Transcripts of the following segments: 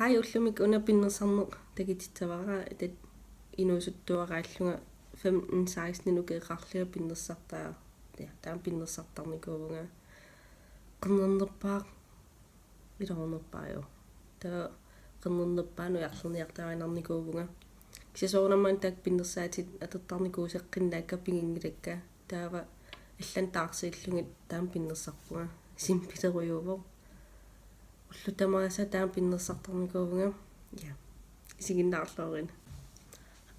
Ullumik unapinnersarneq takititavaraa tat inuusuttuaqaallunga 15-16 nukeeqarlua pinnersartaa taam pinnersartarnikuuvunga qernernerpaaq ilornerpaajo taa qernernerpaanu iarluniartaranarnikuuvunga кисасоорнамаан таак пиннерсаатит атертарникуусеққиннаакка пигингилакка таава аллан таарсииллугит таам пиннерсарпунга симпилеруйуувоо уллутамааса таам пиннерсартарникуувнга я исигиннаарлоорин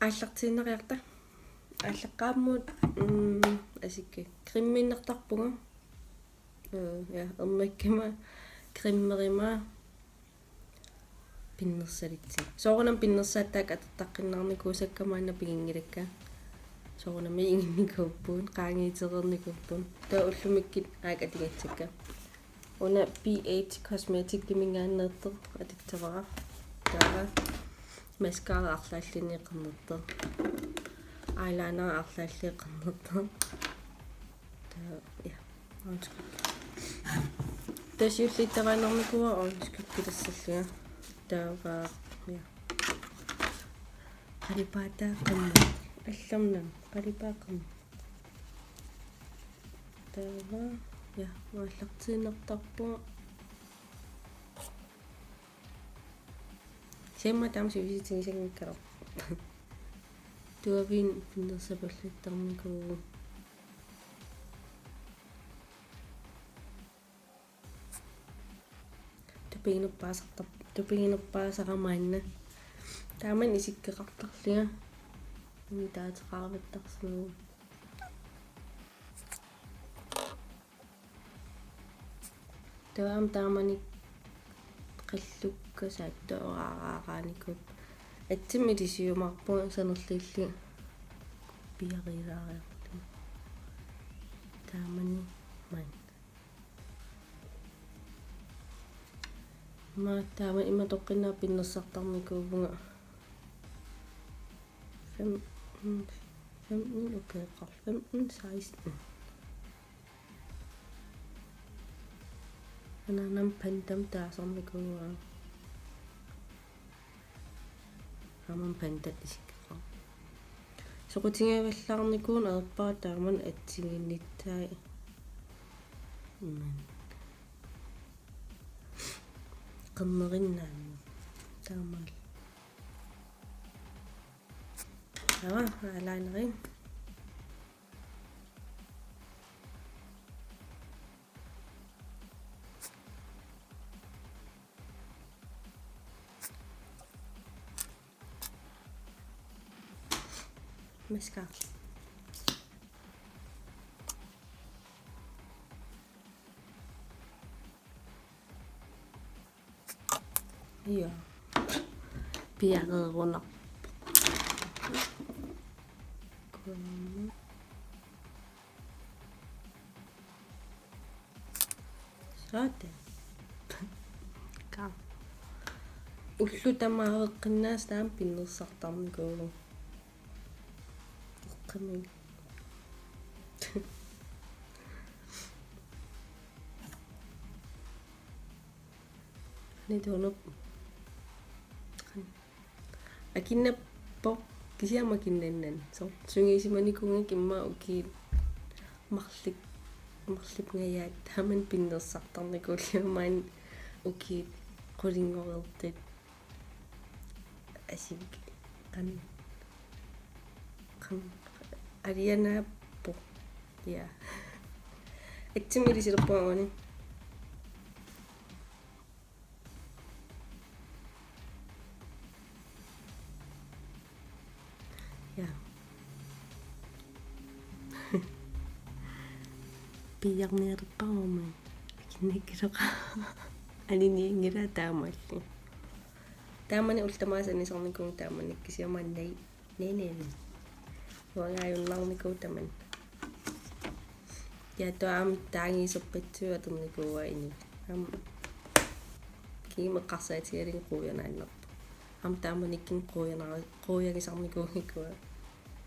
ааллартииннериарта ааллаққааммут асикки кримминнертарпунга я эрмаккима криммерима пиннерсалитси соорнам пиннерсааттаак атертаққиннаарникуусаккамаана пигингилакка соорнами ингинникууппуун qaangiiterernikupпун таа уллумиккит аак атигатсакка уна BH cosmetic кимингааннертер атиттавара таа маскара арлааллини qernerter eyeliner арлаалли qernerter таа я тасиуллиттараанерникуа орнскуккилассаллуга таава я қарипаата qanna алламнам қарипаақам таава я мааллартииннертарпуа семма таамси виситигисагниккалер туавин пиннерсапаллаттарникуу тупигинерпаасарамаанна тааман исиккеқартарлига таатеқарваттарсинуу таам тааманик qallukkasaattu oraaраaqaanikut атсими тисиумарпу санерлиилли пиарилаариарту таамани ман ма таама има тоққинаа пиннерсартарникуувнга 15 okay 15-16 ананам пантам таасарникуа аман пантат исиккаа соқутингаваллаарникуун аерпаа тааман атсигинниттай qernerиннаан таамал eyelinerin mascara ja piarerunder sådan ka уллутамааэққиннаас таам пиннерсартарникуу эққами нитонуп акиннаппо кисиамакиннаннан со сунгисиманикунга кимма уки марлипнгаят таман пиннерсартарникууллиумаан уки qulingorertit асик kan алианааппо я атсимилисилерпуагани я пиарнеерпауман кинниккилеqa алиниингила таамаалли таамани ултамаасанисорникуун тааманик кисиамааннай ненене уангааюннарникуу таман я таам таангисерпатсуатерникууа ини ам кимеққарсаатигалин қуянааннерпу ам тааманиккин қуягисарникуугикуа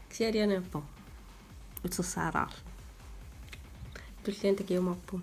кисиалианааппо утерсаараар туллиан такиумарпу